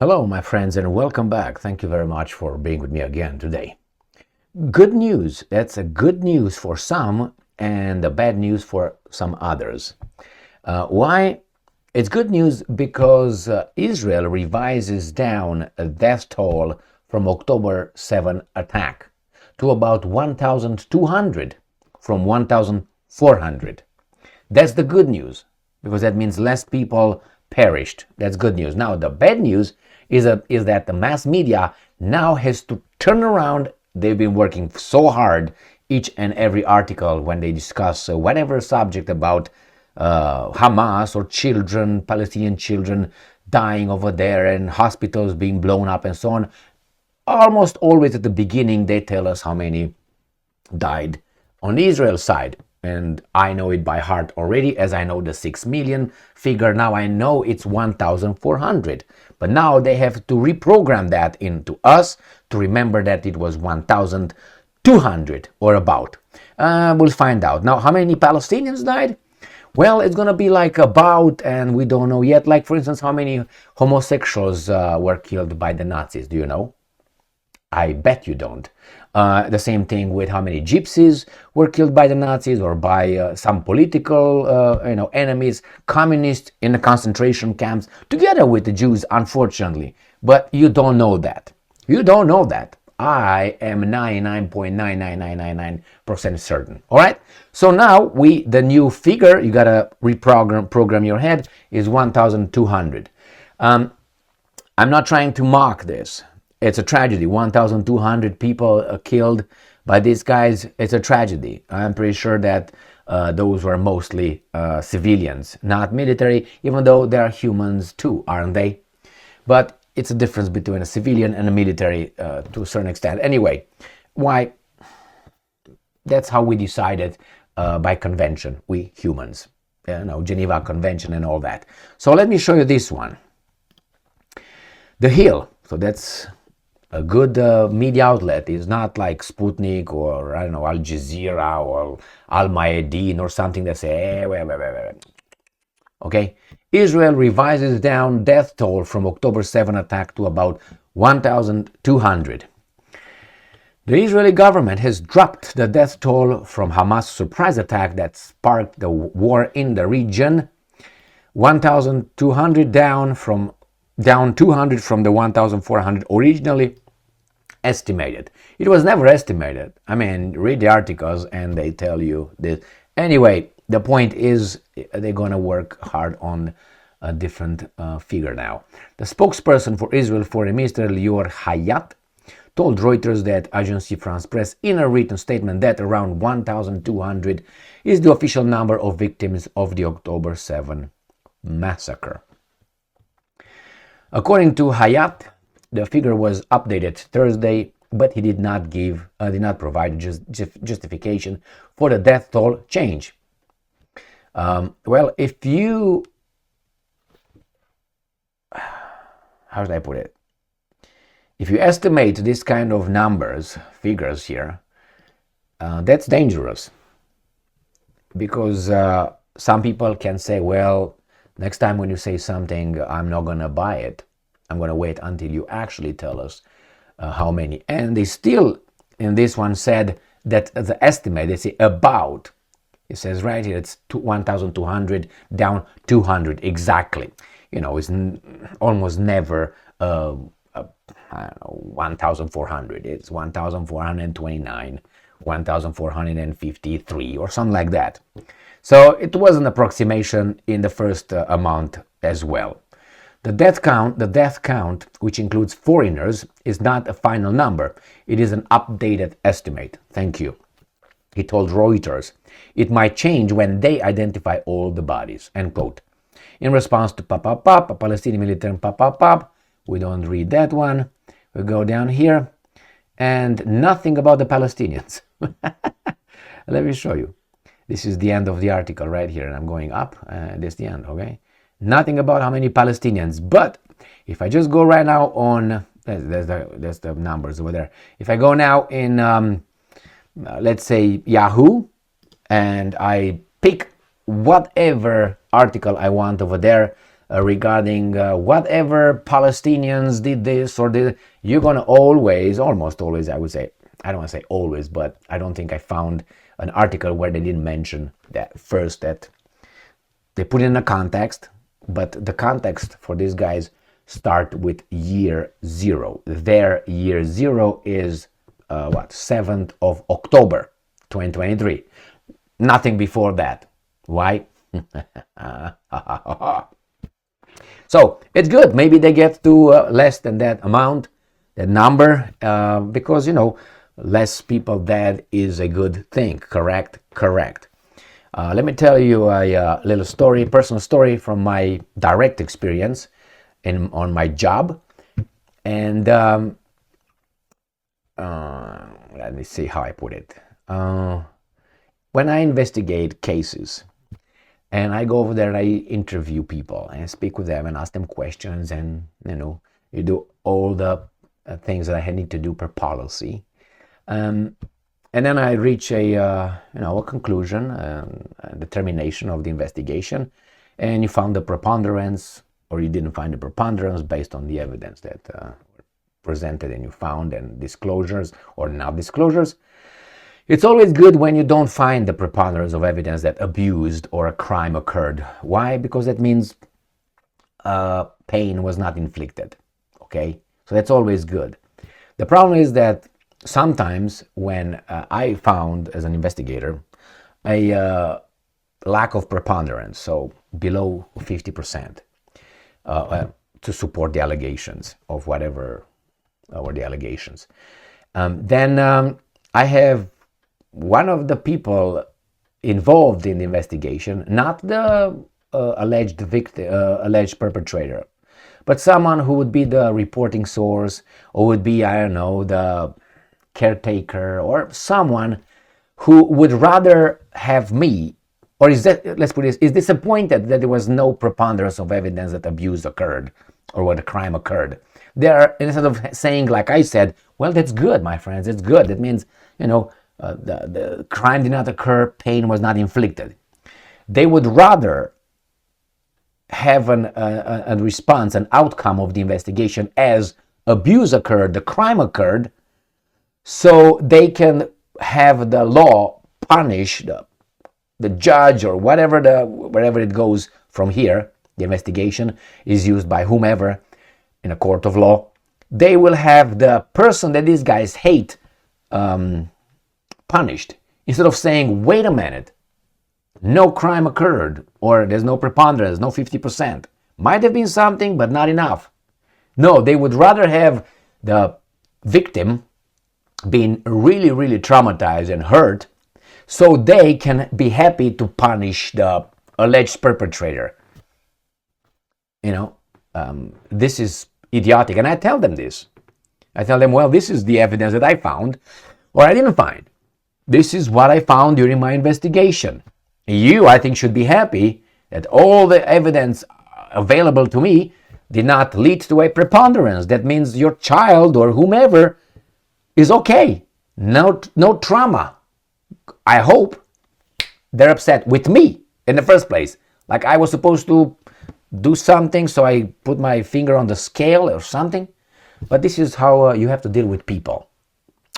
Hello, my friends, and welcome back. Thank you very much for being with me again today. Good news. That's a good news for some and a bad news for some others. Why? It's good news because Israel revises down a death toll from October 7 attack to about 1,200 from 1,400. That's the good news because that means less people perished. That's good news. Now, the bad news is that the mass media now has to turn around. They've been working so hard each and every article when they discuss whatever subject about Hamas or children, Palestinian children dying over there and hospitals being blown up and so on. Almost always at the beginning, they tell us how many died on the Israel side. And I know it by heart already, as I know the 6 million figure. Now I know it's 1,400. But now they have to reprogram that into us to remember that it was 1,200 or about. We'll find out. Now, how many Palestinians died? Well, it's going to be like about, and we don't know yet. Like, for instance, how many homosexuals were killed by the Nazis? Do you know? I bet you don't. The same thing with how many gypsies were killed by the Nazis or by some political enemies, communists in the concentration camps, together with the Jews, unfortunately. But you don't know that. You don't know that. I am 99.99999% certain. All right. So now the new figure you gotta program your head is 1,200. I'm not trying to mock this. It's a tragedy. 1,200 people killed by these guys. It's a tragedy. I'm pretty sure that those were mostly civilians, not military, even though they are humans too, aren't they? But it's a difference between a civilian and a military to a certain extent. Anyway, why? That's how we decided by convention, we humans. Geneva Convention and all that. So let me show you this one. The Hill. So that's a good media outlet. Is not like Sputnik or, I don't know, Al Jazeera or Al Mayadeen or something that say, wait. Okay? Israel revises down death toll from October 7 attack to about 1,200. The Israeli government has dropped the death toll from Hamas surprise attack that sparked the war in the region. 1,200 down 200 from the 1,400 originally estimated. It was never estimated. I mean, read the articles and they tell you this. Anyway, the point is they're going to work hard on a different figure now. The spokesperson for Israel Foreign Minister Lior Hayat told Reuters that Agence France Presse in a written statement that around 1,200 is the official number of victims of the October 7 massacre. According to Hayat, the figure was updated Thursday, but he did not provide justification for the death toll change. Well, if you, how should I put it? If you estimate this kind of figures here, that's dangerous. Because some people can say, well, next time when you say something, I'm not going to buy it. I'm going to wait until you actually tell us how many. And they still, in this one, said that the estimate, they say about. It says right here, it's 1,200 down 200 exactly. It's almost never, 1,400. It's 1,429, 1,453 or something like that. So it was an approximation in the first amount as well. The death count, which includes foreigners, is not a final number. It is an updated estimate. Thank you. He told Reuters, it might change when they identify all the bodies, end quote. In response to a Palestinian military we don't read that one. We go down here, and nothing about the Palestinians. Let me show you. This is the end of the article right here, and I'm going up, and this is the end, okay? Nothing about how many Palestinians, but if I just go right now on, there's the numbers over there. If I go now in, let's say, Yahoo, and I pick whatever article I want over there, regarding whatever Palestinians did this or did, you're going to always, almost always, I would say, I don't want to say always, but I don't think I found an article where they didn't mention that first, that they put it in a context, but the context for these guys start with year zero. Their year zero is 7th of October 2023. Nothing before that. Why? So it's good. Maybe they get to less than that amount, that number, because, you know, less people dead is a good thing. Correct? Correct. Let me tell you a little story, personal story from my direct experience on my job. And let me see how I put it. When I investigate cases, and I go over there and I interview people and speak with them and ask them questions, and, you know, you do all the things that I need to do per policy. And then I reach a conclusion, a determination of the investigation, and you found the preponderance, or you didn't find the preponderance based on the evidence that presented and you found, and disclosures or not disclosures. It's always good when you don't find the preponderance of evidence that abused or a crime occurred. Why? Because that means pain was not inflicted. Okay, so that's always good. The problem is that sometimes when I found, as an investigator, a lack of preponderance, so below 50%, to support the allegations of whatever were the allegations, then I have one of the people involved in the investigation, not the alleged victim, alleged perpetrator, but someone who would be the reporting source, or would be, I don't know, the caretaker, or someone who would rather have me, or is disappointed that there was no preponderance of evidence that abuse occurred or what a crime occurred. They are, instead of saying, like I said, well, that's good, my friends, it's good. That means, you know, the crime did not occur, pain was not inflicted. They would rather have a response, an outcome of the investigation as abuse occurred, the crime occurred, so they can have the law punish the judge or wherever it goes from here. The investigation is used by whomever in a court of law. They will have the person that these guys hate punished, instead of saying, wait a minute, no crime occurred, or there's no preponderance, no 50%. Might have been something, but not enough. No, they would rather have the victim being really, really traumatized and hurt, so they can be happy to punish the alleged perpetrator. You know, this is idiotic. And I tell them this. I tell them, well, this is the evidence that I found, or I didn't find. This is what I found during my investigation. You, I think, should be happy that all the evidence available to me did not lead to a preponderance. That means your child or whomever is okay. No trauma. I hope they're upset with me in the first place. Like I was supposed to do something, so I put my finger on the scale or something. But this is how you have to deal with people.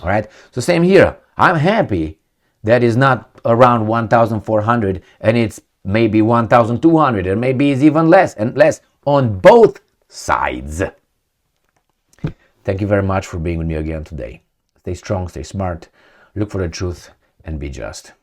All right? So same here. I'm happy that is not around 1,400 and it's maybe 1,200, and maybe it's even less and less on both sides. Thank you very much for being with me again today. Stay strong, stay smart, look for the truth, and be just.